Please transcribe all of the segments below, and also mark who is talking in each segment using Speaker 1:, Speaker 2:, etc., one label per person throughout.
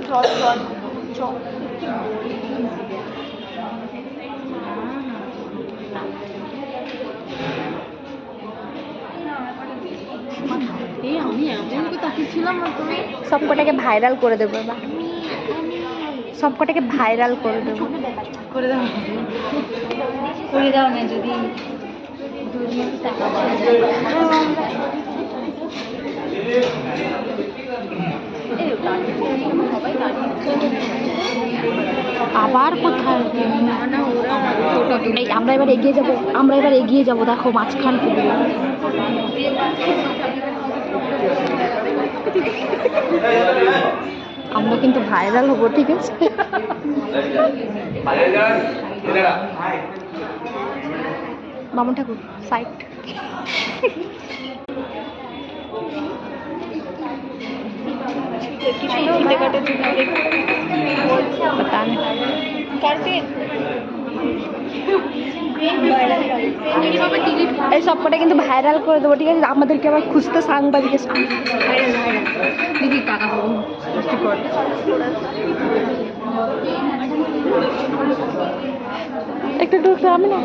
Speaker 1: চল চল চল। আমি এমন তো তাকিয়েছিলাম না, তুমি
Speaker 2: সব কটাকে ভাইরাল করে দেবো এবার, সব কটাকে ভাইরাল করে দেবো।
Speaker 1: করে দাও, করে দাও না যদি
Speaker 2: আবার কোথায়? এই আমরা এবার এগিয়ে যাবো, আমরা এবার এগিয়ে যাবো, দেখো মাঝখান থেকে। আমরা কিন্তু ভাইরাল হবো, ঠিক আছে? বামন ঠাকুর সাইড। এই সব কটা কিন্তু ভাইরাল করে দেবো, ঠিক আছে? আমাদেরকে আবার খুঁজতে সাংবাদিক
Speaker 1: দিদি টাকা পাবো
Speaker 2: একটু একটু আমি না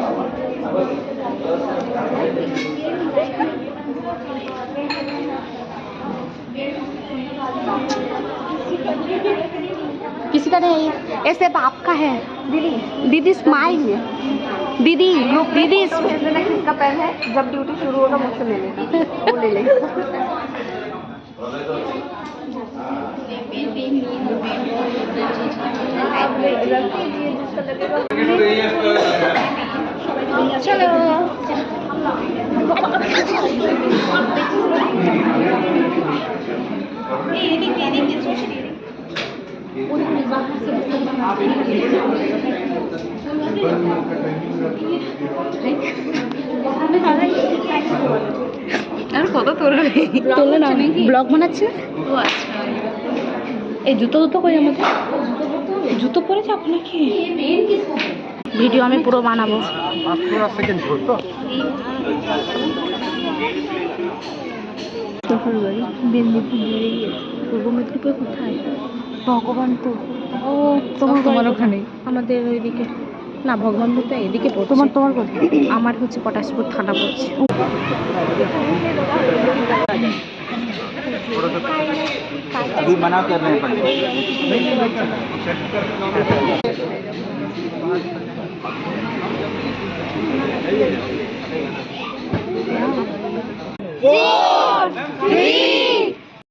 Speaker 2: किसी का नहीं, ऐसे तो आपका है दीदी। दीदी स्माइल, दीदी दीदी
Speaker 1: किसका पेन है, जब ड्यूटी शुरू होगा मुझसे ले लेना, वो ले लेगा।
Speaker 2: चलो
Speaker 1: আর কত তোলে
Speaker 2: তোলে না, ব্লগ বানাচ্ছে।
Speaker 1: ও আচ্ছা,
Speaker 2: এই জুতো জুতো কই আমাদের? জুতো পরেছে আপনাকে? ভিডিও আমি পুরো বানাবো। পূর্ব মেদিনীপুর কোথায়? ভগবানপুর। ও
Speaker 1: তোমার ওখানে?
Speaker 2: আমাদের ওইদিকে না, ভগবানপুর তো এদিকে পড়ছে। তোমার কোথায়? আমার হচ্ছে পটাশপুর থানা পড়ছে।
Speaker 3: अभी मना कर रहे हैं
Speaker 2: Four, 3,